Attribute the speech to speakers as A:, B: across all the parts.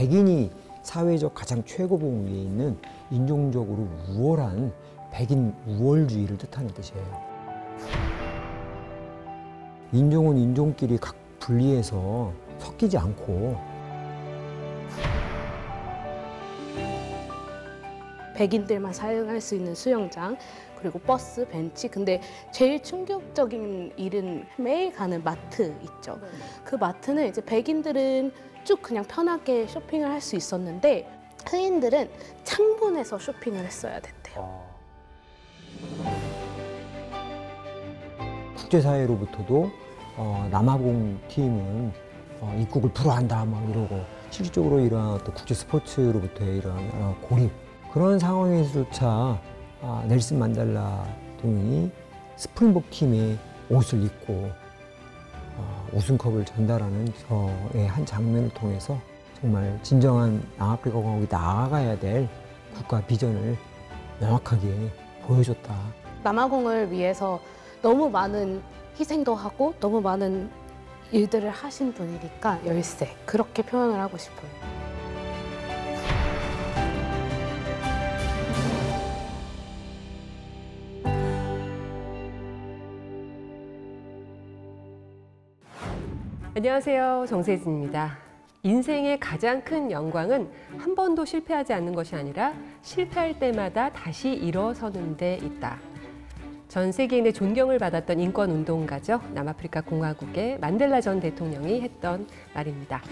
A: 백인이 사회적 가장 최고봉 위에 있는 인종적으로 우월한 백인 우월주의를 뜻하는 뜻이에요. 인종은 인종끼리 각 분리해서 섞이지 않고
B: 백인들만 사용할 수 있는 수영장, 그리고 버스, 벤치. 근데 제일 충격적인 일은 매일 가는 마트 있죠. 그 마트는 이제 백인들은 쭉 그냥 편하게 쇼핑을 할 수 있었는데 흑인들은 창문에서 쇼핑을 했어야 됐대요.
A: 국제사회로부터도 남아공 팀은 입국을 불허한다 막 이러고 실질적으로 이러한 어떤 국제 스포츠로부터의 이러한 고립 그런 상황에서조차 넬슨 만델라 대통령이 스프링복 팀의 옷을 입고 우승컵을 전달하는 저의 한 장면을 통해서 정말 진정한 남아프리카 공화국이 나아가야 될 국가 비전을 명확하게 보여줬다.
B: 남아공을 위해서 너무 많은 희생도 하고 너무 많은 일들을 하신 분이니까 열세, 그렇게 표현을 하고 싶어요.
C: 안녕하세요. 정세진입니다. 인생의 가장 큰 영광은 한 번도 실패하지 않는 것이 아니라 실패할 때마다 다시 일어서는 데 있다. 전 세계인의 존경을 받았던 인권운동가죠. 남아프리카 공화국의 만델라 전 대통령이 했던 말입니다.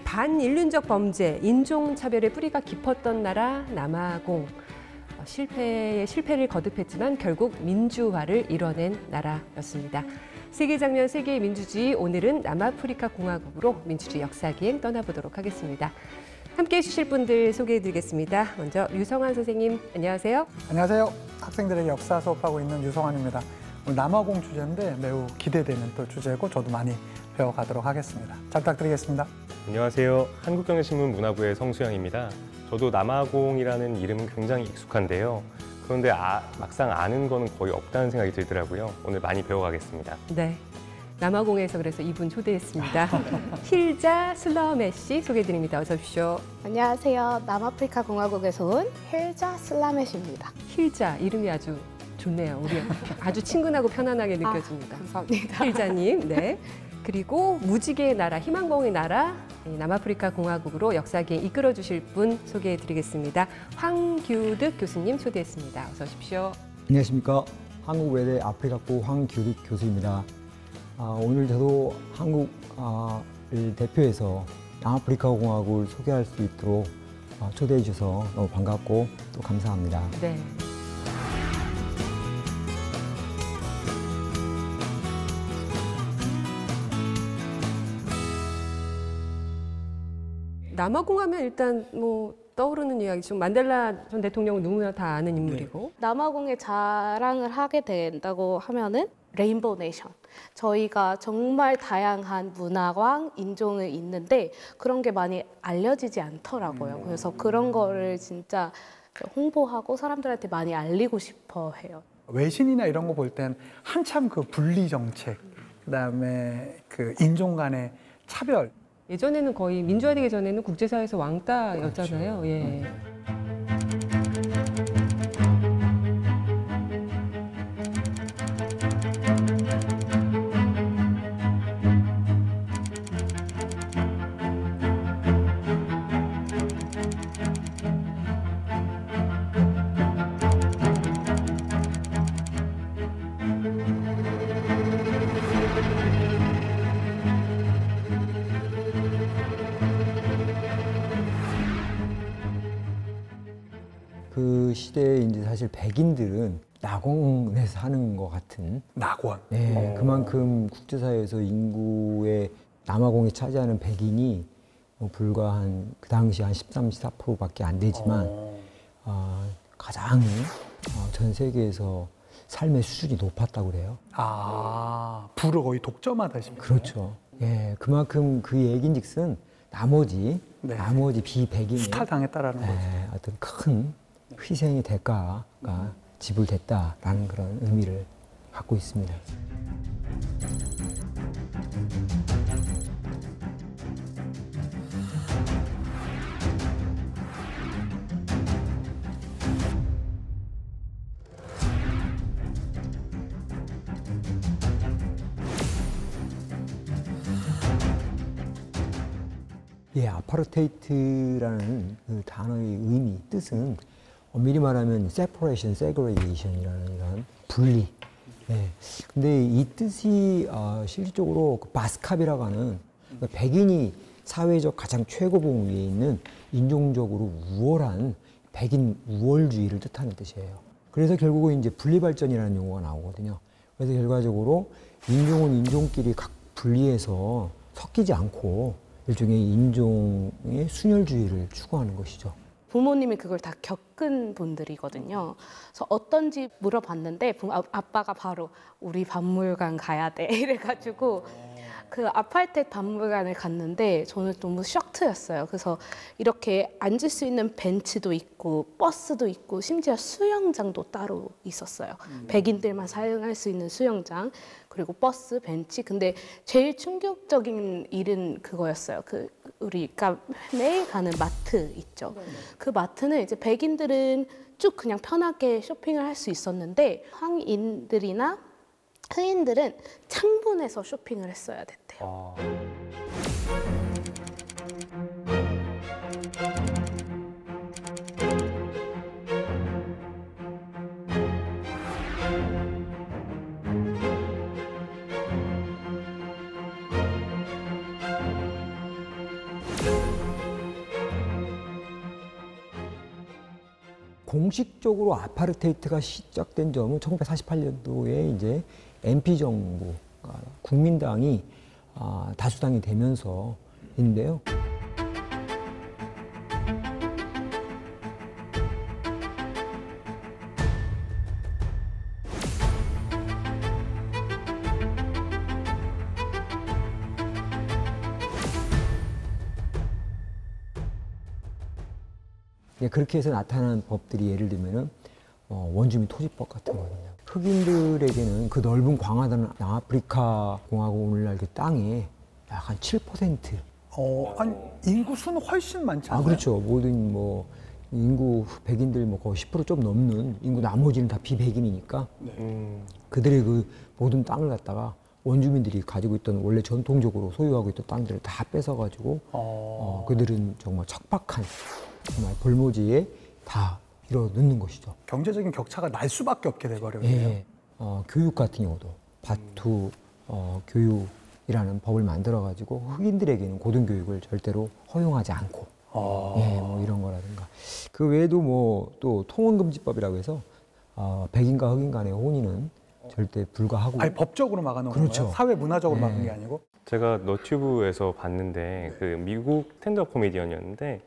C: 반인륜적 범죄, 인종차별의 뿌리가 깊었던 나라 남아공. 실패를 거듭했지만 결국 민주화를 이뤄낸 나라였습니다. 세계 장면 세계의 민주주의, 오늘은 남아프리카 공화국으로 민주주의 역사기행 떠나보도록 하겠습니다. 함께해 주실 분들 소개해드리겠습니다. 먼저 류성환 선생님, 안녕하세요.
D: 안녕하세요. 학생들에게 역사 수업하고 있는 유성환입니다. 오늘 남아공 주제인데 매우 기대되는 또 주제고 저도 많이 배워가도록 하겠습니다. 잘 부탁드리겠습니다.
E: 안녕하세요. 한국경제신문 문화부의 성수영입니다. 저도 남아공이라는 이름은 굉장히 익숙한데요. 그런데 막상 아는 거는 거의 없다는 생각이 들더라고요. 오늘 많이 배워가겠습니다.
C: 네, 남아공에서 그래서 이분 초대했습니다. 힐자 슬라메 씨 소개해드립니다. 어서 오십시오.
B: 안녕하세요. 남아프리카 공화국에서 온 힐자 슬라메시입니다.
C: 힐자, 이름이 아주 좋네요. 우리 아주 친근하고 편안하게 느껴집니다.
B: 감사합니다.
C: 힐자님, 네. 그리고 무지개의 나라, 희망공의 나라, 남아프리카 공화국으로 역사기행 이끌어 주실 분 소개해드리겠습니다. 황규득 교수님 초대했습니다. 어서 오십시오.
A: 안녕하십니까. 한국외대 아프리카고 황규득 교수입니다. 오늘 저도 한국을 대표해서 남아프리카 공화국을 소개할 수 있도록 초대해 주셔서 너무 반갑고 또 감사합니다.
C: 네. 남아공 하면 일단 뭐 떠오르는 이야기 좀 만델라 전 대통령은 누구나 다 아는 인물이고.
B: 남아공에 자랑을 하게 된다고 하면은 레인보우 네이션. 저희가 정말 다양한 문화와 인종이 있는데 그런 게 많이 알려지지 않더라고요. 그래서 그런 거를 진짜 홍보하고 사람들한테 많이 알리고 싶어 해요.
D: 외신이나 이런 거 볼 땐 한참 그 분리 정책, 그다음에 그 인종 간의 차별.
C: 예전에는 거의 민주화되기 전에는 국제사회에서 왕따였잖아요.
D: 그렇죠.
C: 예.
A: 그 시대에 이제 사실 백인들은 낙원에 사는 것 같은
D: 낙원.
A: 네, 그만큼 국제사회에서 인구의 남아공이 차지하는 백인이 불과 그 당시 한 13, 14%밖에 안 되지만 가장 전 세계에서 삶의 수준이 높았다고 그래요.
D: 부를 거의 독점하다시피.
A: 그렇죠. 예, 그만큼 그 얘긴즉슨 나머지 비백인의
D: 수탈당했다라는 거죠.
A: 어떤 큰 희생의 대가가 지불됐다라는 그런 의미를 갖고 있습니다. 예, 아파르테이트라는 그 단어의 의미, 뜻은 미리 말하면 separation, segregation이라는 이런 분리. 예. 근데 이 뜻이 실질적으로 그 바스캅이라고 하는 그러니까 백인이 사회적 가장 최고봉 위에 있는 인종적으로 우월한 백인 우월주의를 뜻하는 뜻이에요. 그래서 결국은 이제 분리발전이라는 용어가 나오거든요. 그래서 결과적으로 인종은 인종끼리 각 분리해서 섞이지 않고 일종의 인종의 순혈주의를 추구하는 것이죠.
B: 부모님이 그걸 다 겪은 분들이거든요. 그래서 어떤지 물어봤는데 아빠가 바로 우리 박물관 가야 돼 이래가지고 그 아파르테이트 박물관을 갔는데 저는 너무 쇼크였어요. 그래서 이렇게 앉을 수 있는 벤치도 있고 버스도 있고 심지어 수영장도 따로 있었어요. 백인들만 사용할 수 있는 수영장 그리고 버스, 벤치. 근데 제일 충격적인 일은 그거였어요. 그 우리가 매일 가는 마트 있죠. 그 마트는 이제 백인들은 쭉 그냥 편하게 쇼핑을 할 수 있었는데 황인들이나 흑인들은 창문에서 쇼핑을 했어야 됐대요.
A: 공식적으로 아파르테이트가 시작된 점은 1948년도에 이제 MP 정부, 국민당이 다수당이 되면서인데요. 그렇게 해서 나타난 법들이 예를 들면은 원주민 토지법 같은 거거든요. 흑인들에게는 그 넓은 광활한 남아프리카 공화국 오늘날 그 땅에 약 한 7%.
D: 아니 인구 수는 훨씬 많지 않아요?
A: 그렇죠. 모든 뭐 인구 백인들 뭐 거의 10% 좀 넘는 인구 나머지는 다 비백인이니까 그들의 그 모든 땅을 갖다가 원주민들이 가지고 있던 원래 전통적으로 소유하고 있던 땅들을 다 뺏어가지고 그들은 정말 척박한 정말 벌모지에 다 밀어 넣는 것이죠.
D: 경제적인 격차가 날 수밖에 없게 돼버려요.
A: 예. 교육 같은 경우도 바투 교육이라는 법을 만들어가지고 흑인들에게는 고등교육을 절대로 허용하지 않고 뭐 이런 거라든가 그 외에도 뭐 또 통혼금지법이라고 해서 백인과 흑인 간의 혼인은 절대 불가하고
D: 아니 법적으로 막아놓은
A: 그렇죠.
D: 거예요? 사회 문화적으로 막은 게 아니고?
E: 제가 너튜브에서 봤는데 그 미국 스탠드업 코미디언이었는데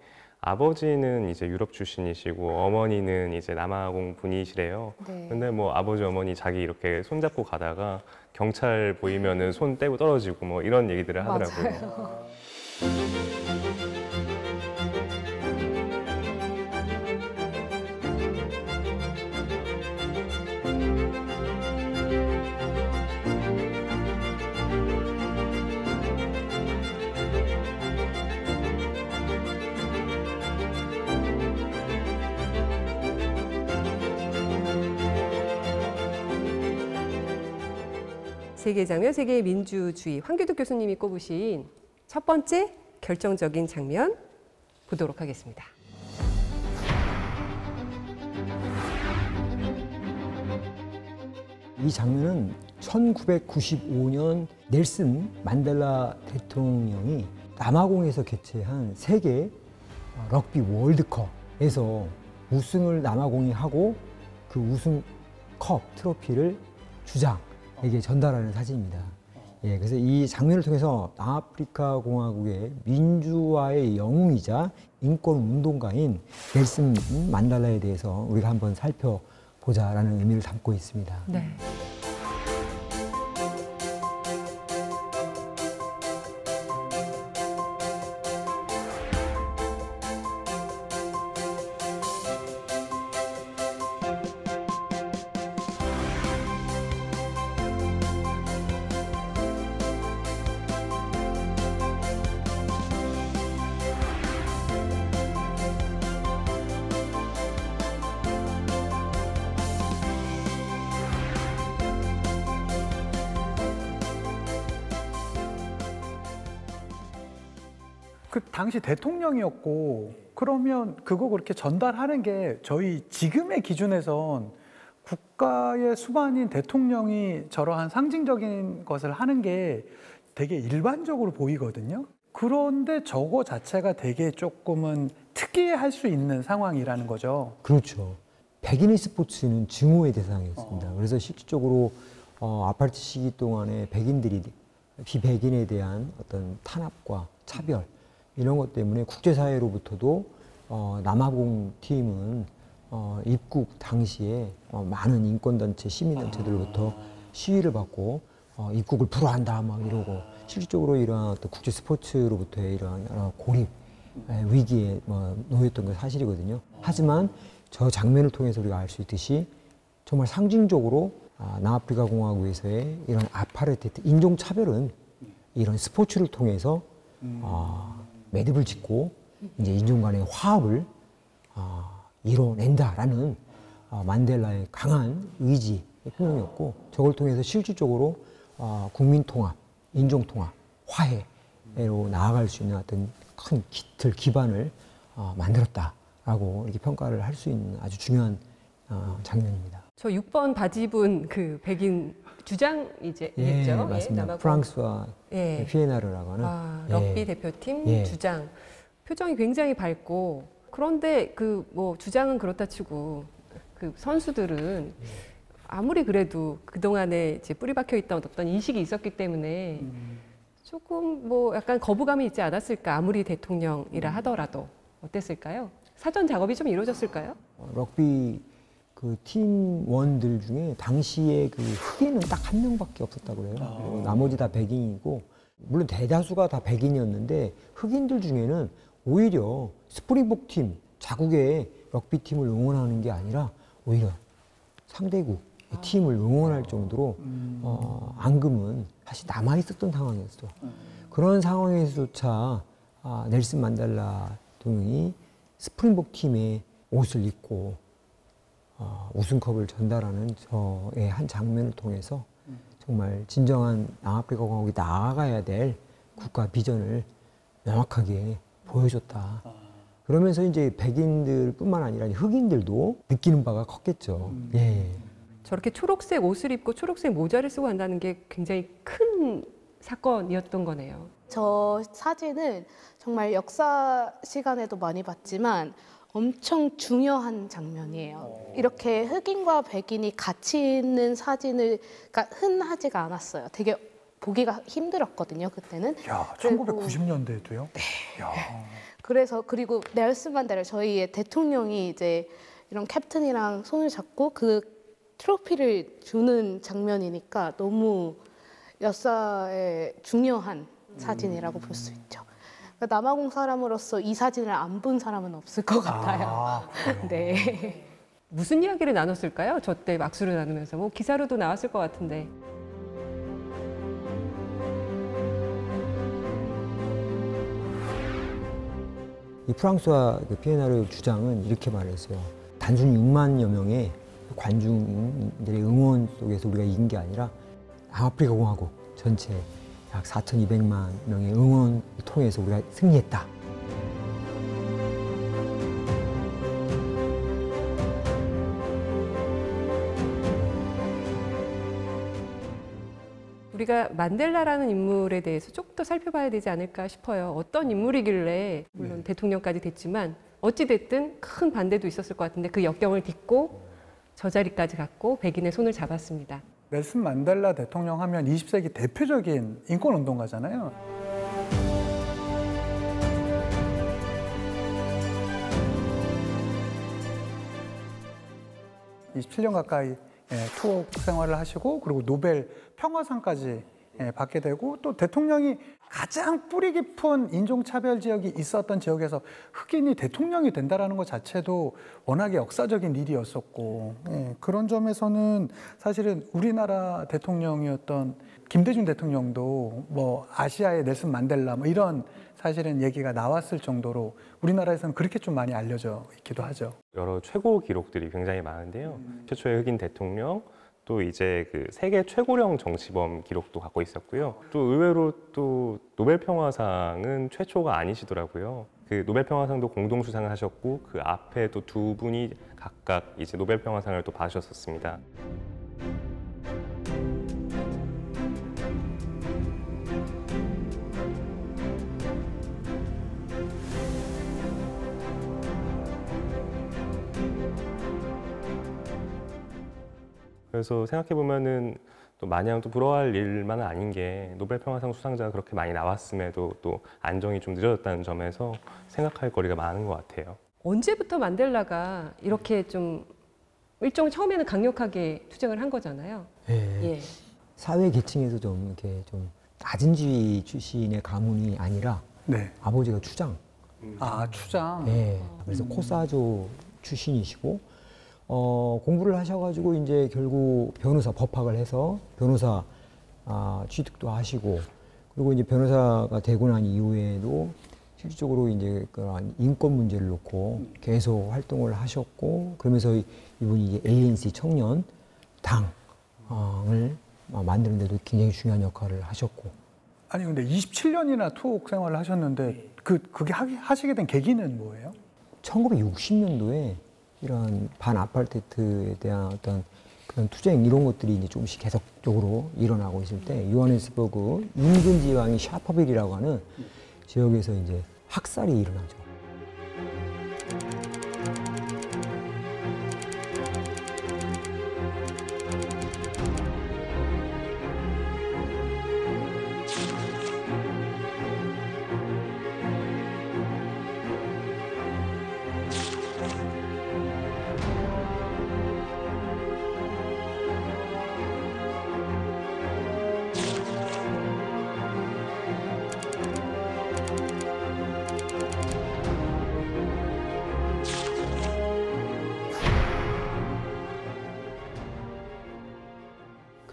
E: 아버지는 이제 유럽 출신이시고 어머니는 이제 남아공 분이시래요.
B: 네.
E: 근데 뭐 아버지 어머니 자기 이렇게 손잡고 가다가 경찰 보이면은 손 떼고 떨어지고 뭐 이런 얘기들을 하더라고요.
B: 맞아요.
C: 세계 장면, 세계의 민주주의. 황교득 교수님이 꼽으신 첫 번째 결정적인 장면 보도록 하겠습니다.
A: 이 장면은 1995년 넬슨 만델라 대통령이 남아공에서 개최한 세계 럭비 월드컵에서 우승을 남아공이 하고 그 우승 컵 트로피를 주장에게 전달하는 사진입니다. 예, 그래서 이 장면을 통해서 남아프리카 공화국의 민주화의 영웅이자 인권 운동가인 넬슨 만델라에 대해서 우리가 한번 살펴보자라는 의미를 담고 있습니다.
C: 네.
D: 그 당시 대통령이었고 그러면 그거 그렇게 전달하는 게 저희 지금의 기준에선 국가의 수반인 대통령이 저러한 상징적인 것을 하는 게 되게 일반적으로 보이거든요. 그런데 저거 자체가 되게 조금은 특이할 수 있는 상황이라는 거죠.
A: 그렇죠. 백인의 스포츠는 증오의 대상이었습니다. 그래서 실질적으로 아파트 시기 동안에 백인들이 비백인에 대한 어떤 탄압과 차별 이런 것 때문에 국제사회로부터도 남아공 팀은 입국 당시에 많은 인권단체, 시민단체들로부터 시위를 받고 입국을 불허한다 막 이러고 실질적으로 이러한 어떤 국제 스포츠로부터의 이러한 고립 위기에 놓였던 게 사실이거든요. 하지만 저 장면을 통해서 우리가 알 수 있듯이 정말 상징적으로 남아프리카 공화국에서의 이런 아파르테이트, 인종차별은 이런 스포츠를 통해서 매듭을 짓고 이제 인종 간의 화합을 이뤄낸다라는 만델라의 강한 의지의 표명이었고 저걸 통해서 실질적으로 국민 통합, 인종 통합, 화해로 나아갈 수 있는 어떤 큰 기반을 만들었다라고 이렇게 평가를 할 수 있는 아주 중요한 장면입니다.
C: 저 6번 바지 입은 그 백인 주장이죠.
A: 예, 맞습니다.
C: 남아공.
A: 프랑스와 피에나르라고 하는
C: 럭비 대표팀 주장. 표정이 굉장히 밝고 그런데 그 뭐 주장은 그렇다 치고 그 선수들은 아무리 그래도 그동안에 이제 뿌리 박혀 있던 어떤 인식이 있었기 때문에 조금 뭐 약간 거부감이 있지 않았을까. 아무리 대통령이라 하더라도 어땠을까요? 사전 작업이 좀 이루어졌을까요?
A: 럭비 그 팀원들 중에 당시에 그 흑인은 딱 한 명밖에 없었다고 그래요. 그리고 나머지 다 백인이고 물론 대다수가 다 백인이었는데 흑인들 중에는 오히려 스프링복 팀, 자국의 럭비 팀을 응원하는 게 아니라 오히려 상대국 팀을 응원할 정도로 앙금은 사실 남아 있었던 상황이었어. 그런 상황에서조차 넬슨 만델라 대통령이 스프링복 팀의 옷을 입고 우승컵을 전달하는 저의 한 장면을 통해서 정말 진정한 남아프리카 공화국이 나아가야 될 국가 비전을 명확하게 보여줬다. 그러면서 이제 백인들뿐만 아니라 흑인들도 느끼는 바가 컸겠죠. 예.
C: 저렇게 초록색 옷을 입고 초록색 모자를 쓰고 한다는 게 굉장히 큰 사건이었던 거네요.
B: 저 사진은 정말 역사 시간에도 많이 봤지만 엄청 중요한 장면이에요. 이렇게 흑인과 백인이 같이 있는 사진을 그러니까 흔하지가 않았어요. 되게 보기가 힘들었거든요, 그때는.
D: 야, 1990년대도요? 네. 야.
B: 그래서 그리고 넬슨 만델라 저희의 대통령이 이제 이런 캡틴이랑 손을 잡고 그 트로피를 주는 장면이니까 너무 역사에 중요한 사진이라고 볼 수 있죠. 그러니까 남아공 사람으로서 이 사진을 안 본 사람은 없을 것 같아요. 네.
C: 무슨 이야기를 나눴을까요? 저 때 막수를 나누면서 뭐 기사로도 나왔을 것 같은데.
A: 이 프랑스와 그 피에나르 주장은 이렇게 말했어요. 단순히 6만여 명의 관중들의 응원 속에서 우리가 이긴 게 아니라 남아프리카 공화국 전체 약 4,200만 명의 응원을 통해서 우리가 승리했다.
C: 우리가 만델라라는 인물에 대해서 조금 더 살펴봐야 되지 않을까 싶어요. 어떤 인물이길래 물론 대통령까지 됐지만 어찌 됐든 큰 반대도 있었을 것 같은데 그 역경을 딛고 저 자리까지 갔고 백인의 손을 잡았습니다.
D: 넬슨 만델라 대통령 하면 20세기 대표적인 인권운동가잖아요. 27년 가까이 투옥 생활을 하시고 그리고 노벨 평화상까지 받게 되고 또 대통령이 가장 뿌리 깊은 인종차별 지역이 있었던 지역에서 흑인이 대통령이 된다는 것 자체도 워낙에 역사적인 일이었었고 그런 점에서는 사실은 우리나라 대통령이었던 김대중 대통령도 뭐 아시아의 넬슨 만델라 뭐 이런 사실은 얘기가 나왔을 정도로 우리나라에서는 그렇게 좀 많이 알려져 있기도 하죠.
E: 여러 최고 기록들이 굉장히 많은데요. 최초의 흑인 대통령, 또 이제 그 세계 최고령 정치범 기록도 갖고 있었고요. 또 의외로 또 노벨 평화상은 최초가 아니시더라고요. 그 노벨 평화상도 공동 수상을 하셨고 그 앞에 또 두 분이 각각 이제 노벨 평화상을 또 받으셨었습니다. 그래서 생각해 보면은 또 마냥 또 부러워할 일만은 아닌 게 노벨 평화상 수상자가 그렇게 많이 나왔음에도 또 안정이 좀 늦어졌다는 점에서 생각할 거리가 많은 것 같아요.
C: 언제부터 만델라가 이렇게 좀 일종 처음에는 강력하게 투쟁을 한 거잖아요.
A: 예.
C: 예.
A: 사회 계층에서 좀 이렇게 좀 낮은 지위 출신의 가문이 아니라
D: 네.
A: 아버지가 추장.
D: 아, 추장.
A: 예. 그래서 코사조 출신이시고 공부를 하셔가지고 이제 결국 변호사 법학을 해서 변호사 취득도 하시고 그리고 이제 변호사가 되고 난 이후에도 실질적으로 이제 그런 인권 문제를 놓고 계속 활동을 하셨고 그러면서 이분이 이제 ANC 청년 당을 만드는 데도 굉장히 중요한 역할을 하셨고.
D: 아니 근데 27년이나 투옥 생활을 하셨는데 그게 하시게 된 계기는 뭐예요?
A: 1960년도에 이런 반아파르테이트에 대한 어떤 그런 투쟁 이런 것들이 이제 조금씩 계속적으로 일어나고 있을 때 요하네스버그 인근 지방의 샤퍼빌이라고 하는 지역에서 이제 학살이 일어나죠.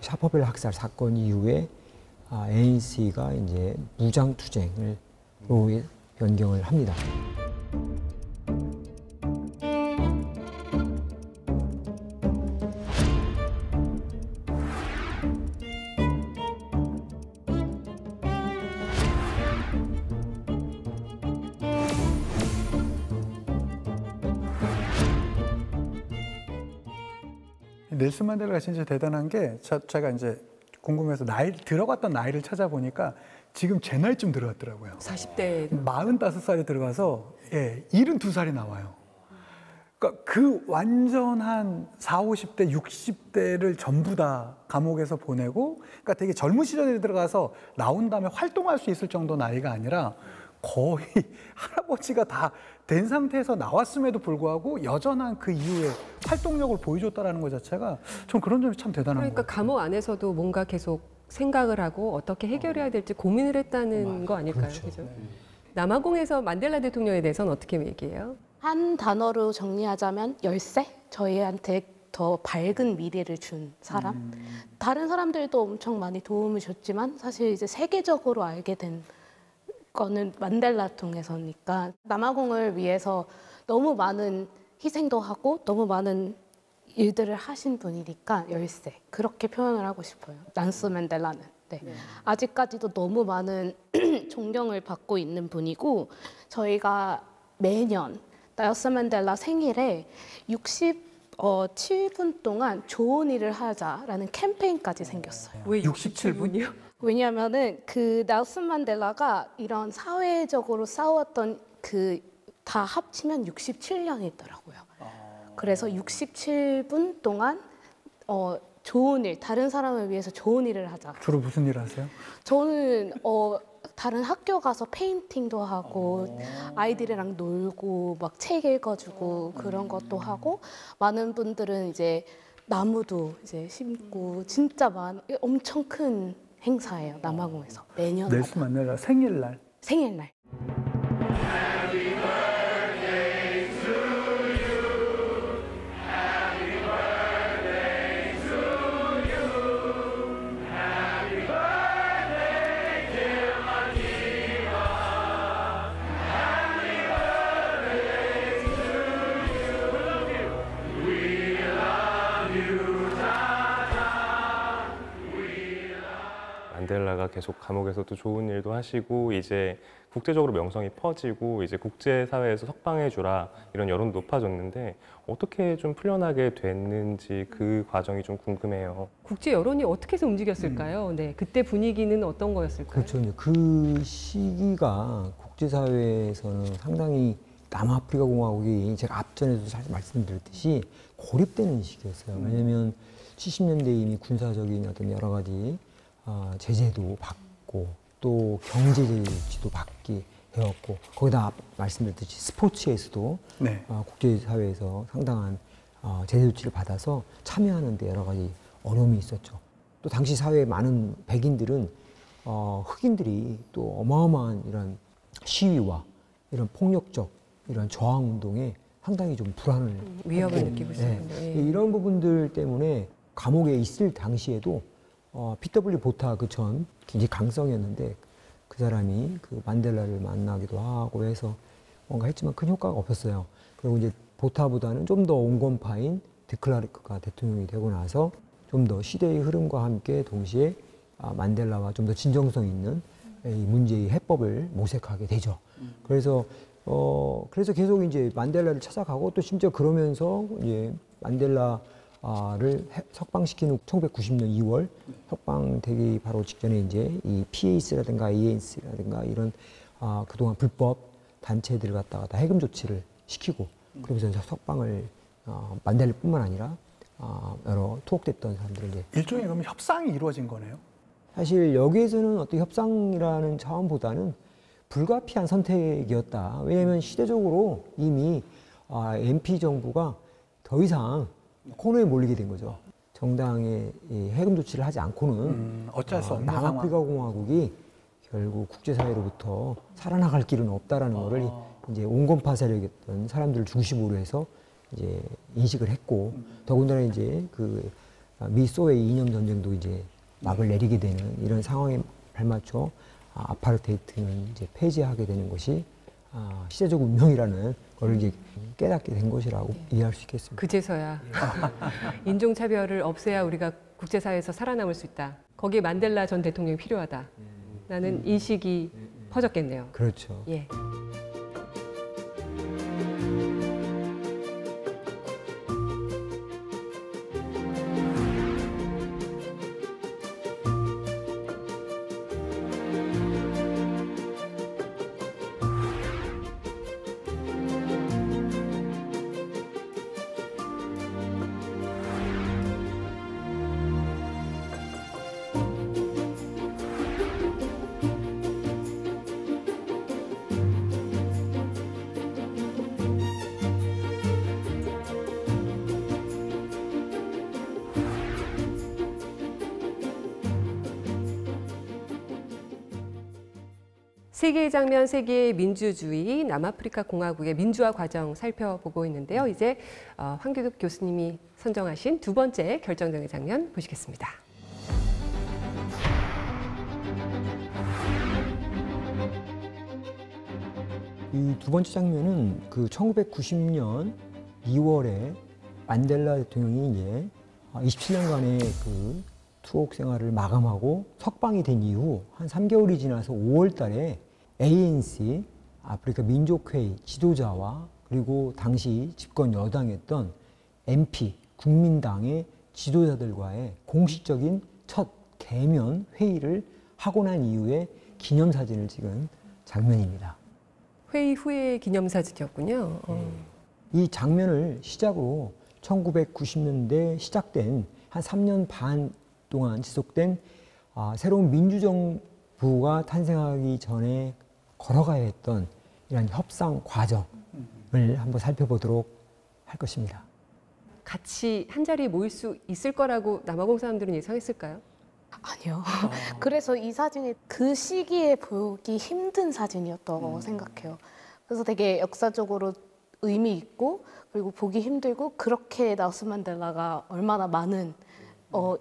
A: 샤퍼빌 학살 사건 이후에 ANC가 이제 무장 투쟁으로 변경을 합니다.
D: 넬슨 만델라가 진짜 대단한 게 제가 이제 궁금해서 들어갔던 나이를 찾아보니까 지금 제 나이쯤 들어갔더라고요.
C: 40대.
D: 45살이 들어가서 72살이 나와요. 그러니까 그 완전한 40, 50대, 60대를 전부 다 감옥에서 보내고 그러니까 되게 젊은 시절에 들어가서 나온 다음에 활동할 수 있을 정도 나이가 아니라 거의 할아버지가 다 된 상태에서 나왔음에도 불구하고 여전한 그 이후에 활동력을 보여줬다는 것 자체가 전 그런 점이 참 대단한
C: 그러니까
D: 것 같아요.
C: 감옥 안에서도 뭔가 계속 생각을 하고 어떻게 해결해야 될지 고민을 했다는 거 아닐까요? 그렇죠. 남아공에서 만델라 대통령에 대해서는 어떻게 얘기해요?
B: 한 단어로 정리하자면 열쇠? 저희한테 더 밝은 미래를 준 사람? 다른 사람들도 엄청 많이 도움을 줬지만 사실 이제 세계적으로 알게 된 거는 만델라 통해서니까 남아공을 위해서 너무 많은 희생도 하고 너무 많은 일들을 하신 분이니까 열쇠 그렇게 표현을 하고 싶어요. 넬슨 만델라는 아직까지도 너무 많은 존경을 받고 있는 분이고 저희가 매년 넬슨 만델라 생일에 67분 동안 좋은 일을 하자라는 캠페인까지 생겼어요.
C: 왜 67분이요?
B: 왜냐하면은 그 넬슨 만델라가 이런 사회적으로 싸웠던 그 다 합치면 67년이더라고요. 그래서 67분 동안 좋은 일, 다른 사람을 위해서 좋은 일을 하자.
D: 주로 무슨 일 하세요?
B: 저는 다른 학교 가서 페인팅도 하고 아이들이랑 놀고 막 책 읽어주고 그런 것도 하고 많은 분들은 이제 나무도 이제 심고 진짜 엄청 큰 행사예요. 남아공에서 매년
D: 넬슨 만델라 생일날.
E: 계속 감옥에서 또 좋은 일도 하시고 이제 국제적으로 명성이 퍼지고 이제 국제사회에서 석방해주라 이런 여론도 높아졌는데 어떻게 좀 풀려나게 됐는지 그 과정이 좀 궁금해요.
C: 국제 여론이 어떻게 해서 움직였을까요? 네, 그때 분위기는 어떤 거였을까요?
A: 그렇죠. 이제 그 시기가 국제사회에서는 상당히 남아프리카 공화국이 제가 앞전에도 사실 말씀드렸듯이 고립되는 시기였어요. 왜냐하면 70년대 이미 군사적인 어떤 여러 가지 제재도 받고 또 경제 제재도 받게 되었고 거기다 말씀드렸듯이 스포츠에서도
D: 네.
A: 국제사회에서 상당한 제재 조치를 받아서 참여하는 데 여러 가지 어려움이 있었죠. 또 당시 사회의 많은 백인들은 흑인들이 또 어마어마한 이런 시위와 이런 폭력적 이런 저항 운동에 상당히 좀 불안을
C: 위협을
A: 했고,
C: 느끼고
A: 네.
C: 있었군요. 예.
A: 이런 부분들 때문에 감옥에 있을 당시에도 P.W. 보타 그 전 굉장히 강성이었는데 그 사람이 그 만델라를 만나기도 하고 해서 뭔가 했지만 큰 효과가 없었어요. 그리고 이제 보타보다는 좀 더 온건파인 데클라르크가 대통령이 되고 나서 좀 더 시대의 흐름과 함께 동시에 만델라와 좀 더 진정성 있는 이 문제의 해법을 모색하게 되죠. 그래서 계속 이제 만델라를 찾아가고 또 심지어 그러면서 이제 만델라를 석방시킨 후 1990년 2월 석방되기 바로 직전에 이제 이 PAC라든가 ANC라든가 이런 그동안 불법 단체들을 갖다가 다 해금 조치를 시키고 그러면서 석방을 만델라뿐만 아니라 여러 투옥됐던 사람들을 이제
D: 일종의 그러면 협상이 이루어진 거네요.
A: 사실 여기에서는 어떤 협상이라는 차원보다는 불가피한 선택이었다. 왜냐하면 시대적으로 이미 MP 정부가 더 이상 코너에 몰리게 된 거죠. 정당의 이 해금 조치를 하지 않고는
D: 어쩔 수 없는
A: 남아프리카
D: 상황.
A: 공화국이 결국 국제사회로부터 살아나갈 길은 없다라는 거를 이제 온건파 세력이었던 사람들을 중심으로 해서 이제 인식을 했고 더군다나 이제 그 미소의 이념 전쟁도 이제 막을 내리게 되는 이런 상황에 발맞춰 아파르테이트는 이제 폐지하게 되는 것이 시대적 운명이라는 걸 이제 깨닫게 된 것이라고 이해할 수 있겠습니다.
C: 그제서야 인종차별을 없애야 우리가 국제사회에서 살아남을 수 있다. 거기에 만델라 전 대통령이 필요하다. 라는 인식이 퍼졌겠네요.
A: 그렇죠.
C: 예. 세계의 장면, 세계의 민주주의, 남아프리카 공화국의 민주화 과정 살펴보고 있는데요. 이제 황교득 교수님이 선정하신 두 번째 결정적인 장면 보시겠습니다.
A: 이 두 번째 장면은 그 1990년 2월에 만델라 대통령이 이제 27년간의 그 투옥 생활을 마감하고 석방이 된 이후 한 3개월이 지나서 5월 달에 ANC, 아프리카 민족회의 지도자와 그리고 당시 집권 여당이었던 MP, 국민당의 지도자들과의 공식적인 첫 대면 회의를 하고 난 이후에 기념사진을 찍은 장면입니다.
C: 회의 후의 기념사진이었군요.
A: 이 장면을 시작으로 1990년대 시작된 한 3년 반 동안 지속된 새로운 민주정부가 탄생하기 전에 걸어가야 했던 이런 협상 과정을 한번 살펴보도록 할 것입니다.
C: 같이 한자리에 모일 수 있을 거라고 남아공 사람들은 예상했을까요?
B: 아니요. 그래서 이 사진이 그 시기에 보기 힘든 사진이었다고 생각해요. 그래서 되게 역사적으로 의미 있고 그리고 보기 힘들고 그렇게 넬슨 만델라가 얼마나 많은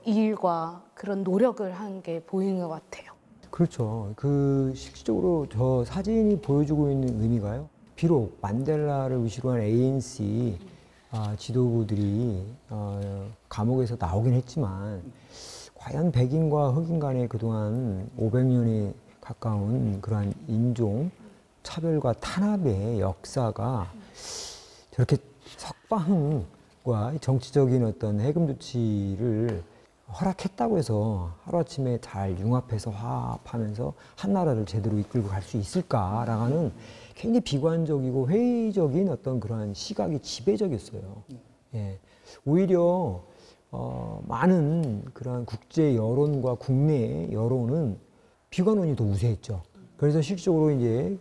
B: 일과 그런 노력을 한 게 보이는 것 같아요.
A: 그렇죠. 그 실질적으로 저 사진이 보여주고 있는 의미가요. 비록 만델라를 위시로 한 ANC 지도부들이 감옥에서 나오긴 했지만 과연 백인과 흑인 간의 그동안 500년에 가까운 그러한 인종 차별과 탄압의 역사가 저렇게 석방과 정치적인 어떤 해금 조치를 허락했다고 해서 하루아침에 잘 융합해서 화합하면서 한 나라를 제대로 이끌고 갈 수 있을까라는 굉장히 비관적이고 회의적인 어떤 그러한 시각이 지배적이었어요. 예. 오히려 많은 그러한 국제 여론과 국내 여론은 비관론이 더 우세했죠. 그래서 실질적으로 이제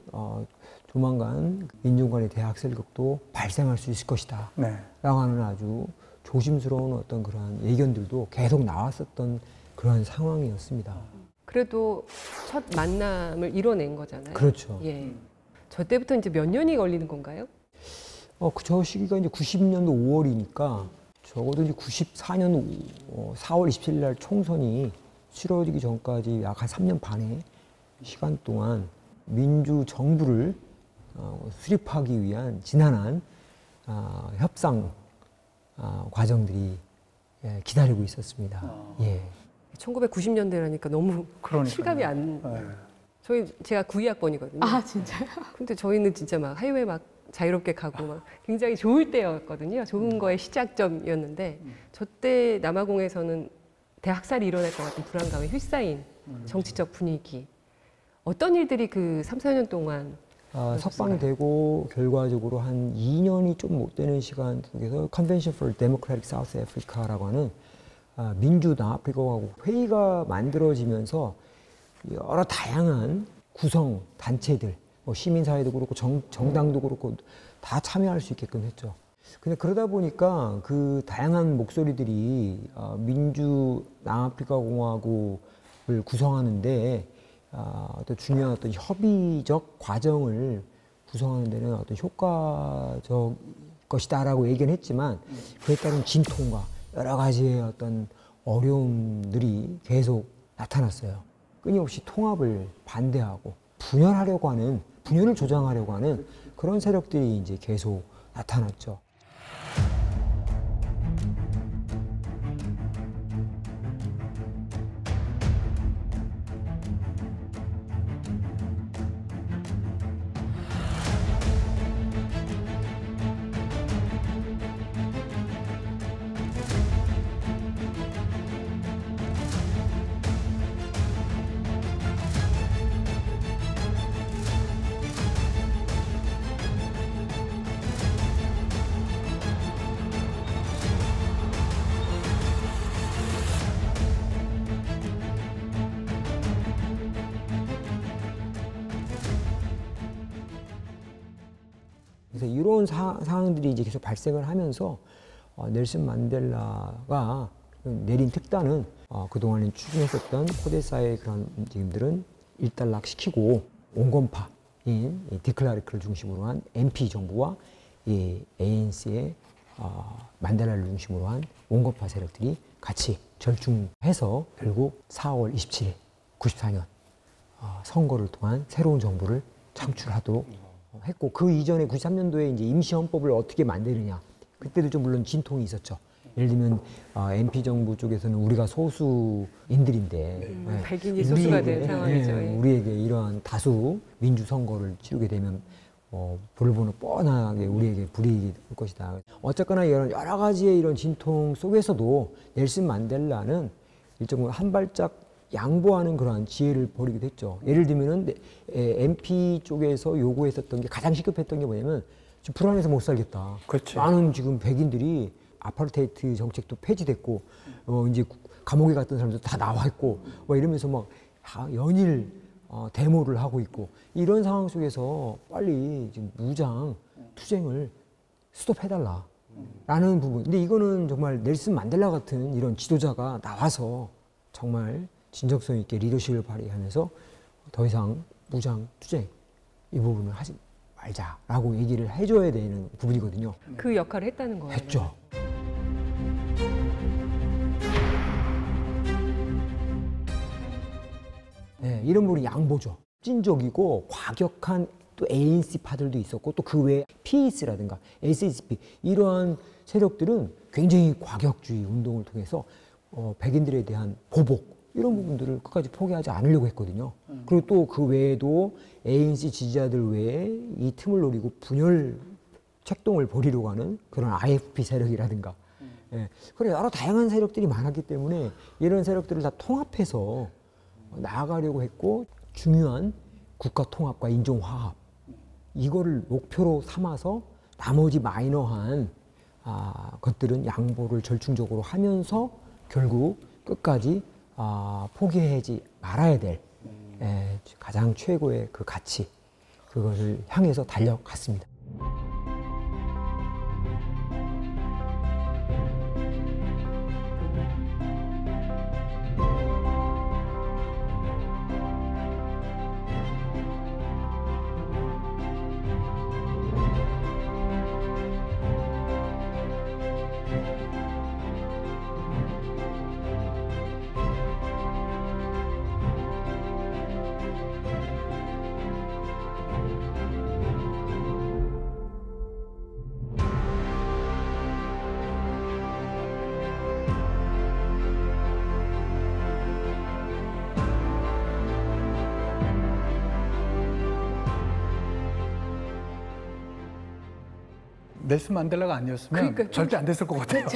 A: 조만간 인종 간의 대학 sel극도 발생할 수 있을 것이다.
D: 네.
A: 라고 하는 아주 조심스러운 어떤 그러한 예견들도 계속 나왔었던 그러한 상황이었습니다.
C: 그래도 첫 만남을 이뤄낸 거잖아요.
A: 그렇죠.
C: 예. 저 때부터 이제 몇 년이 걸리는 건가요?
A: 저 시기가 이제 90년도 5월이니까 적어도 이제 94년 4월 27일 날 총선이 치러지기 전까지 약 한 3년 반의 시간 동안 민주 정부를 수립하기 위한 지난한 협상 과정들이 기다리고 있었습니다. 예.
C: 1990년대라니까 너무
D: 그러니까요.
C: 실감이 안.
D: 네.
C: 제가 92학번이거든요.
B: 아 진짜요?
C: 근데 저희는 진짜 막 해외 막 자유롭게 가고 막 굉장히 좋을 때였거든요. 좋은 거의 시작점이었는데 저 때 남아공에서는 대학살이 일어날 것 같은 불안감에 휩싸인 정치적 분위기. 어떤 일들이 그 3, 4년 동안
A: 석방이 되고 결과적으로 한 2년이 좀 못 되는 시간 속에서 Convention for Democratic South Africa라고 하는 민주 남아프리카하고 회의가 만들어지면서 여러 다양한 구성 단체들, 시민사회도 그렇고 정당도 그렇고 다 참여할 수 있게끔 했죠. 근데 그러다 보니까 그 다양한 목소리들이 민주 남아프리카 공화국을 구성하는데 어떤 중요한 어떤 협의적 과정을 구성하는 데는 어떤 효과적 것이다라고 얘기는 했지만 그에 따른 진통과 여러 가지의 어떤 어려움들이 계속 나타났어요. 끊임없이 통합을 반대하고 분열을 조장하려고 하는 그런 세력들이 이제 계속 나타났죠. 그래서 이런 상황들이 이제 계속 발생을 하면서 넬슨 만델라가 내린 특단은 그동안에 추진했었던 코데사의 그런 움직임들은 일단락시키고 온건파인 디클라르크를 중심으로 한 MP 정부와 이 ANC의 만델라를 중심으로 한 온건파 세력들이 같이 절충해서 결국 4월 27일 94년 선거를 통한 새로운 정부를 창출하도록 했고, 그 이전에 93년도에 이제 임시헌법을 어떻게 만드느냐, 그때도 좀 물론 진통이 있었죠. 예를 들면 MP 정부 쪽에서는 우리가 소수인들인데
C: 백인이 소수가 된 상황이죠.
A: 우리에게 이러한 다수 민주 선거를 치르게 되면 볼보는 뻔하게 우리에게 불이익이 올 것이다. 어쨌거나 이런 여러 가지의 이런 진통 속에서도 넬슨 만델라는 일종의 한 발짝 양보하는 그러한 지혜를 벌이기도 했죠. 예를 들면은 MP 쪽에서 요구했었던 게 가장 시급했던 게 뭐냐면 지금 불안해서 못 살겠다.
D: 그렇지.
A: 많은 지금 백인들이 아파르테이트 정책도 폐지됐고 이제 감옥에 갔던 사람들 다 나와 있고 이러면서 막 연일 데모를 하고 있고 이런 상황 속에서 빨리 지금 무장 투쟁을 스톱해달라 라는 부분. 근데 이거는 정말 넬슨 만델라 같은 이런 지도자가 나와서 정말 진정성 있게 리더십을 발휘하면서 더 이상 무장 투쟁 이 부분을 하지 말자라고 얘기를 해줘야 되는 부분이거든요.
C: 그 역할을 했다는 거예요.
A: 했죠. 네, 이런 분이 양보죠. 찐적이고 과격한 또 ANC파들도 있었고 또 그 외에 PAC라든가 SHP 이러한 세력들은 굉장히 과격주의 운동을 통해서 백인들에 대한 보복 이런 부분들을 끝까지 포기하지 않으려고 했거든요. 그리고 또 그 외에도 ANC 지지자들 외에 이 틈을 노리고 분열 책동을 벌이려고 하는 그런 IFP 세력이라든가 예, 그래 여러 다양한 세력들이 많았기 때문에 이런 세력들을 다 통합해서 나아가려고 했고 중요한 국가 통합과 인종 화합 이거를 목표로 삼아서 나머지 마이너한 것들은 양보를 절충적으로 하면서 결국 끝까지 포기하지 말아야 될 가장 최고의 그 가치 그것을 향해서 달려갔습니다.
D: 넬슨 만델라가 아니었으면 절대 안 됐을 것 같아요.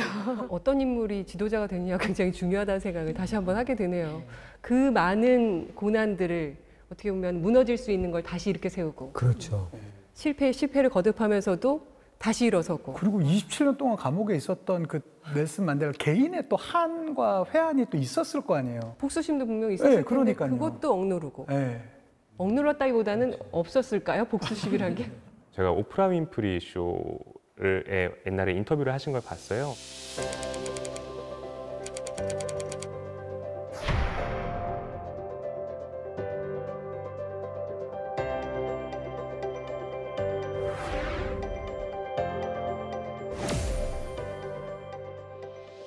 C: 어떤 인물이 지도자가 되느냐가 굉장히 중요하다는 생각을 다시 한번 하게 되네요. 그 많은 고난들을 어떻게 보면 무너질 수 있는 걸 다시 이렇게 세우고
A: 그렇죠.
C: 실패를 거듭하면서도 다시 일어서고
D: 그리고 27년 동안 감옥에 있었던 그 넬슨 만델라 개인의 또 한과 회한이 또 있었을 거 아니에요.
C: 복수심도 분명히 있었을 텐데
D: 그러니까요.
C: 그것도 억누르고
D: 네.
C: 억눌렀다기보다는 없었을까요? 복수심이란 게?
E: 제가 오프라 윈프리 쇼를 옛날에 인터뷰를 하신 걸 봤어요.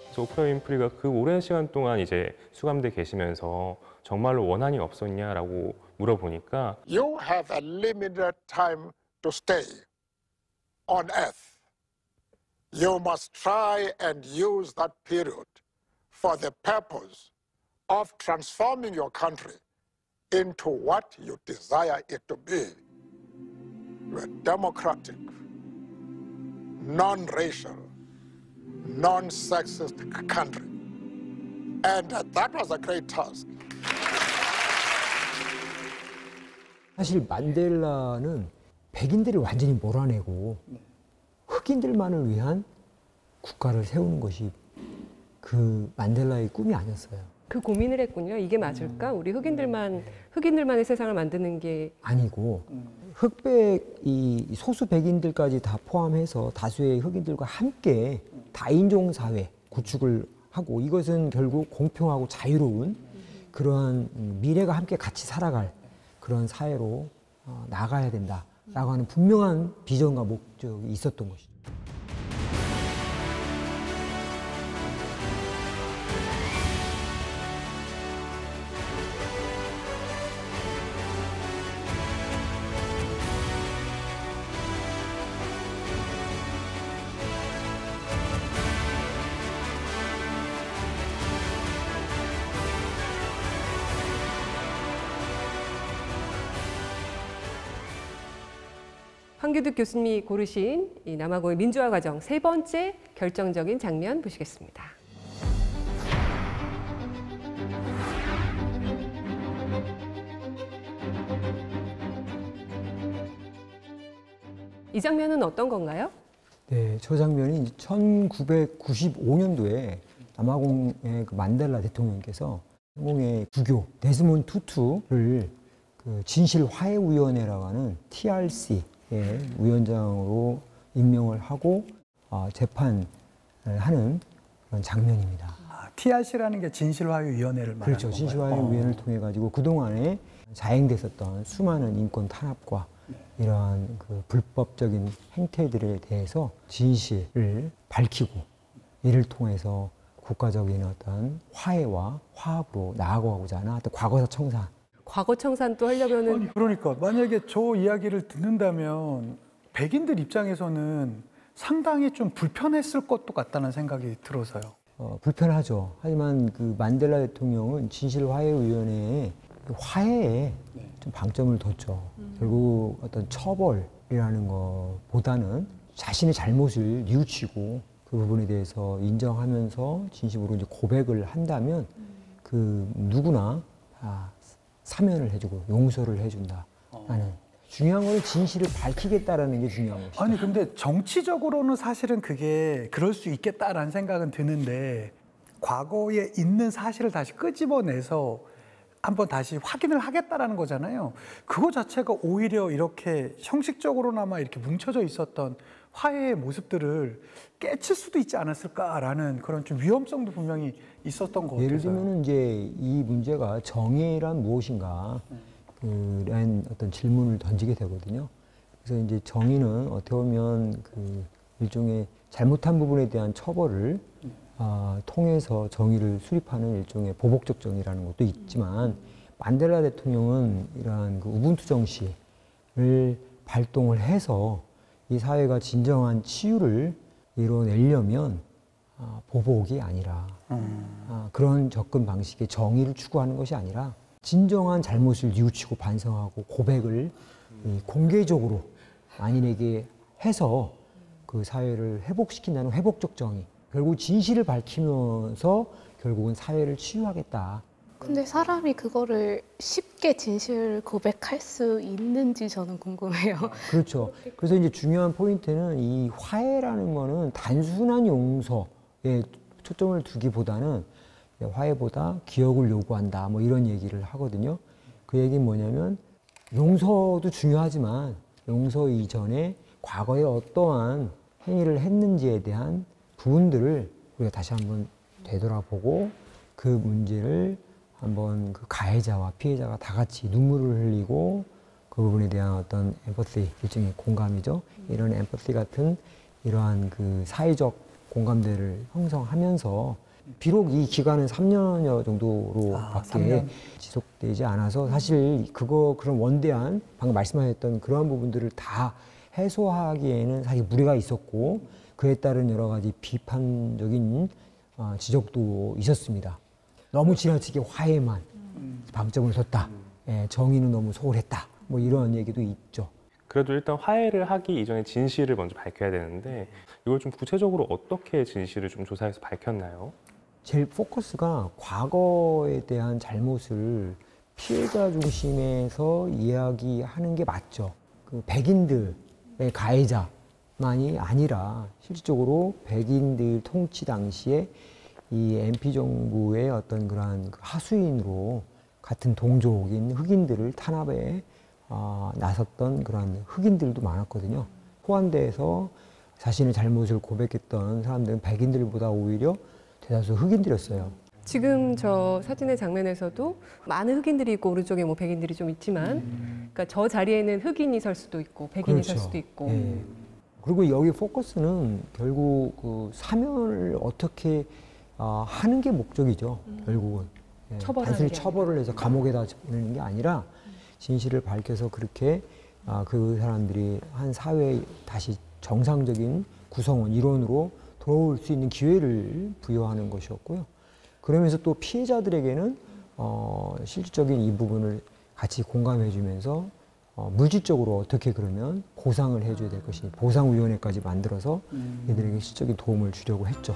E: 그래서 오프라 윈프리가 그 오랜 시간 동안 이제 수감돼 계시면서 정말로 원한이 없었냐라고 물어보니까
F: You have a limited time to stay on earth. You must try and use that period for the purpose of transforming your country into what you desire it to be. A democratic, non-racial, non-sexist country. And that was a great task.
A: 사실 만델라는 백인들을 완전히 몰아내고 흑인들만을 위한 국가를 세우는 것이 그 만델라의 꿈이 아니었어요.
C: 그 고민을 했군요. 이게 맞을까? 우리 흑인들만의 세상을 만드는 게
A: 아니고 흑백 이 소수 백인들까지 다 포함해서 다수의 흑인들과 함께 다인종 사회 구축을 하고 이것은 결국 공평하고 자유로운 그러한 미래가 함께 같이 살아갈 그런 사회로 나가야 된다라고 하는 분명한 비전과 목적이 있었던 것이죠.
C: 황규득 교수님이 고르신 이 남아공의 민주화 과정 세 번째 결정적인 장면 보시겠습니다. 이 장면은 어떤 건가요?
A: 네, 저 장면이 1995년도에 남아공의 그 만델라 대통령께서 남아공의 주교 데스몬드 투투를 그 진실화해위원회라고 하는 TRC의 위원장으로 임명을 하고 재판을 하는 그런 장면입니다.
D: TRC라는 게 진실화해위원회를 말하는
A: 그렇죠.
D: 건가요?
A: 진실화해위원회를 통해 가지고 그동안에 자행됐었던 수많은 인권 탄압과 이러한 그 불법적인 행태들에 대해서 진실을 밝히고 이를 통해서 국가적인 어떤 화해와 화합으로 나아가고자 하는 어떤 과거사 청산.
C: 과거 청산도 하려면은
D: 아니, 그러니까 만약에 저 이야기를 듣는다면 백인들 입장에서는 상당히 좀 불편했을 것도 같다는 생각이 들어서요.
A: 불편하죠. 하지만 그 만델라 대통령은 진실화해위원회에 화해에 좀 방점을 뒀죠. 결국 어떤 처벌이라는 것보다는 자신의 잘못을 뉘우치고 그 부분에 대해서 인정하면서 진심으로 이제 고백을 한다면 그 누구나 다 사면을 해주고 용서를 해준다라는 중요한 거는 진실을 밝히겠다라는 게 중요한 거죠.
D: 아니 근데 정치적으로는 사실은 그게 그럴 수 있겠다라는 생각은 드는데 과거에 있는 사실을 다시 끄집어내서 한번 다시 확인을 하겠다라는 거잖아요. 그거 자체가 오히려 이렇게 형식적으로나마 이렇게 뭉쳐져 있었던 화해의 모습들을 깨칠 수도 있지 않았을까라는 그런 좀 위험성도 분명히 있었던 것 같아요.
A: 예를 들면 이제 이 문제가 정의란 무엇인가 그런 어떤 질문을 던지게 되거든요. 그래서 이제 정의는 어떻게 보면 그 일종의 잘못한 부분에 대한 처벌을 통해서 정의를 수립하는 일종의 보복적 정의라는 것도 있지만 만델라 대통령은 이러한 그 우분투 정신을 발동을 해서 이 사회가 진정한 치유를 이뤄내려면 보복이 아니라 그런 접근 방식의 정의를 추구하는 것이 아니라 진정한 잘못을 뉘우치고 반성하고 고백을 공개적으로 만인에게 해서 그 사회를 회복시킨다는 회복적 정의. 결국 진실을 밝히면서 결국은 사회를 치유하겠다.
B: 근데 사람이 그거를 쉽게 진실 고백할 수 있는지 저는 궁금해요.
A: 그렇죠. 그래서 이제 중요한 포인트는 이 화해라는 거는 단순한 용서에 초점을 두기보다는 화해보다 기억을 요구한다. 뭐 이런 얘기를 하거든요. 그 얘기는 뭐냐면 용서도 중요하지만 용서 이전에 과거에 어떠한 행위를 했는지에 대한 부분들을 우리가 다시 한번 되돌아보고 그 문제를 한번 그 가해자와 피해자가 다 같이 눈물을 흘리고 그 부분에 대한 어떤 엠퍼시, 일종의 공감이죠. 이런 엠퍼시 같은 이러한 그 사회적 공감대를 형성하면서 비록 이 기간은 3년여 정도로밖에 지속되지 않아서 사실 그런 원대한 방금 말씀하셨던 그러한 부분들을 다 해소하기에는 사실 무리가 있었고 그에 따른 여러 가지 비판적인 지적도 있었습니다. 너무 지나치게 화해만 방점을 뒀다. 정의는 너무 소홀했다. 뭐 이런 얘기도 있죠.
E: 그래도 일단 화해를 하기 이전에 진실을 먼저 밝혀야 되는데 이걸 좀 구체적으로 어떻게 진실을 좀 조사해서 밝혔나요?
A: 제일 포커스가 과거에 대한 잘못을 피해자 중심에서 이야기하는 게 맞죠. 그 백인들의 가해자만이 아니라 실질적으로 백인들 통치 당시에 이 MP 정부의 어떤 그러한 하수인으로 같은 동족인 흑인들을 탄압에 나섰던 그런 흑인들도 많았거든요. 포환대에서 자신의 잘못을 고백했던 사람들은 백인들보다 오히려 대다수 흑인들이었어요.
C: 지금 저 사진의 장면에서도 많은 흑인들이 있고 오른쪽에 뭐 백인들이 좀 있지만 그러니까 저 자리에는 흑인이 설 수도 있고 백인이 설 수도 있고
A: 그리고 여기 포커스는 결국 그 사면을 어떻게 하는 게 목적이죠. 결국은 단순히 처벌을 해서 감옥에다 보내는 게 아니라 진실을 밝혀서 그렇게 그 사람들이 한 사회에 다시 정상적인 구성원, 일원으로 돌아올 수 있는 기회를 부여하는 것이었고요. 그러면서 또 피해자들에게는 실질적인 이 부분을 같이 공감해주면서 물질적으로 어떻게 그러면 보상을 해줘야 될 것이니 보상위원회까지 만들어서 이들에게 실질적인 도움을 주려고 했죠.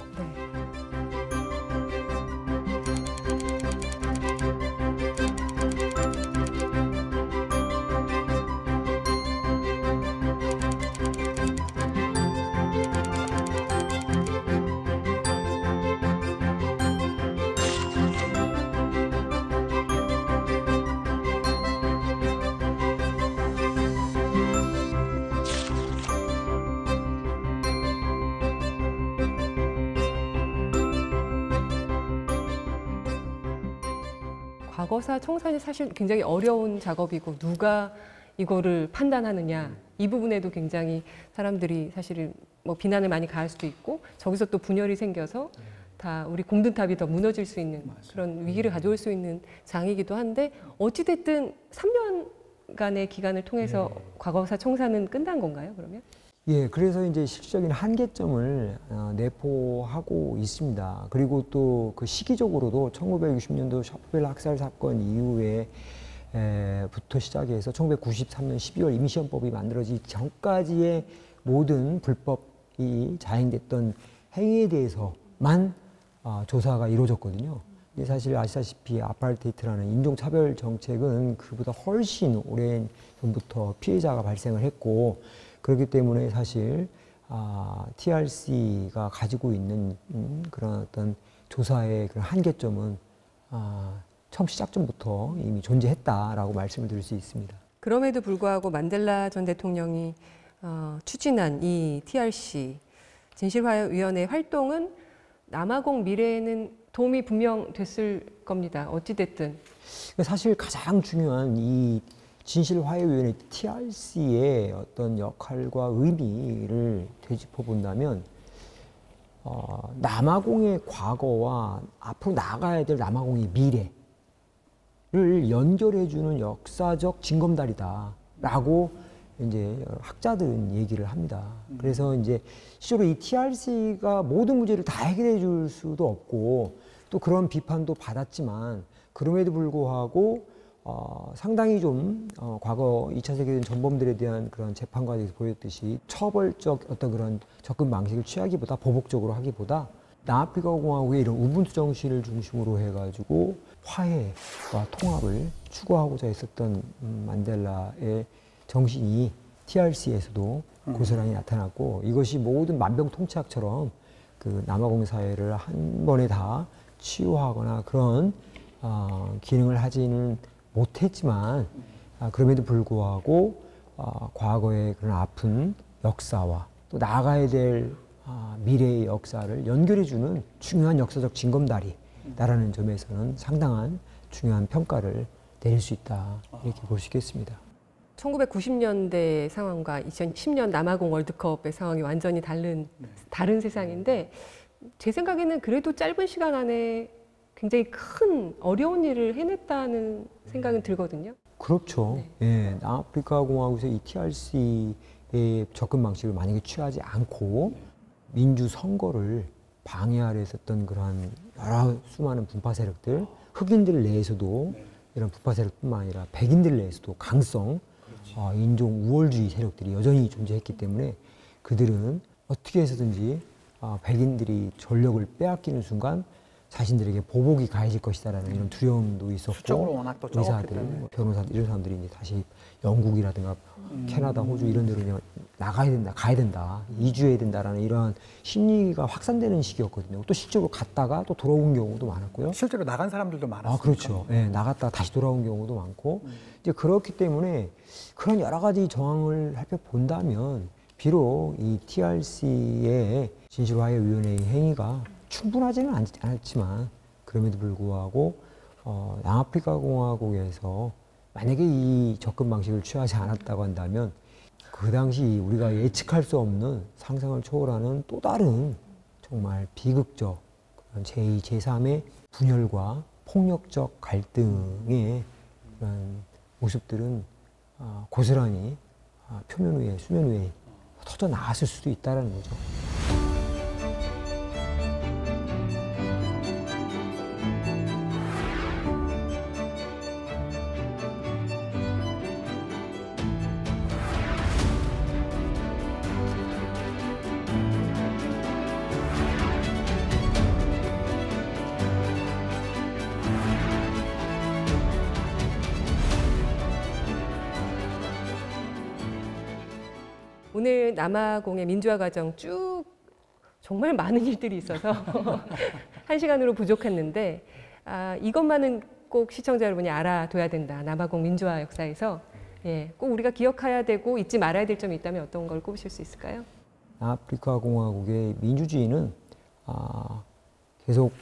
C: 과거사 청산이 사실 굉장히 어려운 작업이고 누가 이거를 판단하느냐 이 부분에도 굉장히 사람들이 사실은 뭐 비난을 많이 가할 수도 있고 저기서 또 분열이 생겨서 다 우리 공든탑이 더 무너질 수 있는 그런 위기를 가져올 수 있는 장이기도 한데 어찌됐든 3년간의 기간을 통해서 과거사 청산은 끝난 건가요, 그러면?
A: 예, 그래서 이제 실질적인 한계점을 내포하고 있습니다. 그리고 또 그 시기적으로도 1960년도 샤프벨 학살 사건 이후에 부터 시작해서 1993년 12월 임시헌법이 만들어지기 전까지의 모든 불법이 자행됐던 행위에 대해서만 조사가 이루어졌거든요. 근데 사실 아시다시피 아파르테이트라는 인종차별 정책은 그보다 훨씬 오랜 전부터 피해자가 발생을 했고, 그렇기 때문에 사실 TRC가 가지고 있는 그런 어떤 조사의 그런 한계점은 처음 시작점부터 이미 존재했다라고 말씀을 드릴 수 있습니다.
C: 그럼에도 불구하고 만델라 전 대통령이 추진한 이 TRC 진실화해위원회 활동은 남아공 미래에는 도움이 분명 됐을 겁니다. 어찌됐든.
A: 사실 가장 중요한 이 진실화해위원회 TRC의 어떤 역할과 의미를 되짚어 본다면 남아공의 과거와 앞으로 나가야 될 남아공의 미래를 연결해주는 역사적 징검다리다라고 이제 학자들은 얘기를 합니다. 그래서 이제 실제로 이 TRC가 모든 문제를 다 해결해 줄 수도 없고 또 그런 비판도 받았지만 그럼에도 불구하고 상당히 좀 과거 2차 세계대전 전범들에 대한 그런 재판 과정에서 보였듯이 처벌적 어떤 그런 접근 방식을 취하기보다 보복적으로 하기보다 남아프리카 공화국의 이런 우분투 정신을 중심으로 해가지고 화해와 통합을 추구하고자 했었던 만델라의 정신이 TRC에서도 고스란히 나타났고, 이것이 모든 만병통치약처럼 그 남아공 사회를 한 번에 다 치유하거나 그런 기능을 하지는 못했지만 그럼에도 불구하고 과거의 그런 아픈 역사와 또 나아가야 될 미래의 역사를 연결해주는 중요한 역사적 징검다리다라는 점에서는 상당한 중요한 평가를 내릴 수 있다, 이렇게 볼 수 있겠습니다.
C: 1990년대 상황과 2010년 남아공 월드컵의 상황이 완전히 다른 세상인데, 제 생각에는 그래도 짧은 시간 안에 굉장히 큰 어려운 일을 해냈다는 생각은 들거든요.
A: 그렇죠.
C: 네.
A: 예, 남아프리카 공화국에서 이 TRC의 접근 방식을 만약에 취하지 않고 민주 선거를 방해하려 했었던 그러한 여러 수많은 분파 세력들, 흑인들 내에서도 이런 분파 세력뿐만 아니라 백인들 내에서도 강성 인종 우월주의 세력들이 여전히 존재했기 때문에 그들은 어떻게 해서든지 백인들이 전력을 빼앗기는 순간 자신들에게 보복이 가해질 것이다라는 이런 두려움도 있었고,
D: 수적으로 워낙 또 적었기
A: 의사들,
D: 때문에.
A: 변호사들 이런 사람들이 이제 다시 영국이라든가 캐나다, 호주 이런 데로 그냥 나가야 된다, 가야 된다, 이주해야 된다라는 이런 심리가 확산되는 시기였거든요. 또 실제로 갔다가 또 돌아온 경우도 많았고요.
D: 실제로 나간 사람들도 많았어요.
A: 그렇죠. 예, 나갔다가 다시 돌아온 경우도 많고, 이제 그렇기 때문에 그런 여러 가지 정황을 살펴본다면 비록 이 TRC의 진실화해위원회의 행위가 충분하지는 않았지만 그럼에도 불구하고 남아프리카 공화국에서 만약에 이 접근 방식을 취하지 않았다고 한다면 그 당시 우리가 예측할 수 없는 상상을 초월하는 또 다른 정말 비극적 제2, 제3의 분열과 폭력적 갈등의 그런 모습들은 고스란히 표면 위에, 수면 위에 터져 나왔을 수도 있다는 거죠.
C: 오늘 남아공의 민주화 과정 쭉 정말 많은 일들이 있어서 한 시간으로 부족했는데 이것만은 꼭 시청자 여러분이 알아둬야 된다. 남아공 민주화 역사에서 꼭 우리가 기억해야 되고 잊지 말아야 될 점이 있다면 어떤 걸 꼽으실 수 있을까요?
A: 남아프리카 공화국의 민주주의는 계속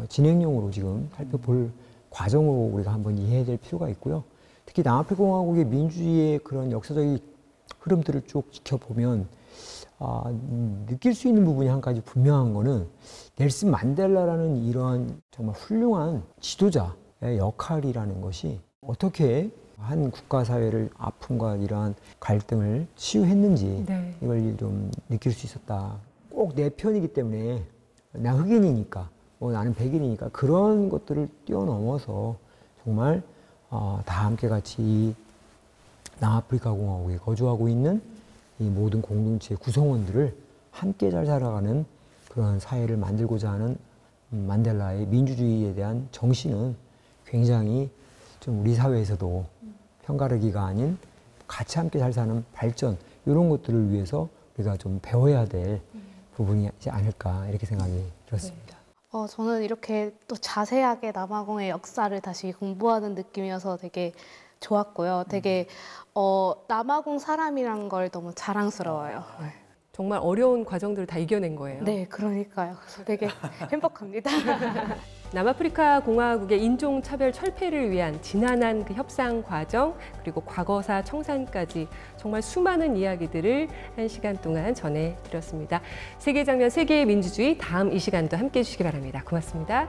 A: 진행형으로 지금 살펴볼 과정으로 우리가 한번 이해해야 될 필요가 있고요. 특히 남아프리카 공화국의 민주주의의 그런 역사적인 흐름들을 쭉 지켜보면 느낄 수 있는 부분이 한 가지 분명한 거는 넬슨 만델라라는 이러한 정말 훌륭한 지도자의 역할이라는 것이 어떻게 한 국가 사회를 아픔과 이러한 갈등을 치유했는지
C: 네.
A: 이걸 좀 느낄 수 있었다. 꼭 내 편이기 때문에 나 흑인이니까 나는 백인이니까 그런 것들을 뛰어넘어서 정말 다 함께 같이 이 남아프리카 공화국에 거주하고 있는 이 모든 공동체의 구성원들을 함께 잘 살아가는 그런 사회를 만들고자 하는 만델라의 민주주의에 대한 정신은 굉장히 좀 우리 사회에서도 편가르기가 아닌 같이 함께 잘 사는 발전 이런 것들을 위해서 우리가 좀 배워야 될 부분이지 않을까 이렇게 생각이 들었습니다.
B: 저는 이렇게 또 자세하게 남아공의 역사를 다시 공부하는 느낌이어서 되게 좋았고요. 되게 남아공 사람이란 걸 너무 자랑스러워요.
C: 정말 어려운 과정들을 다 이겨낸 거예요.
B: 네, 그러니까요. 그래서 되게 행복합니다.
C: 남아프리카 공화국의 인종차별 철폐를 위한 지난한 그 협상 과정 그리고 과거사 청산까지 정말 수많은 이야기들을 1시간 동안 전해드렸습니다. 세계장면 세계의 민주주의 다음 이 시간도 함께해 주시기 바랍니다. 고맙습니다.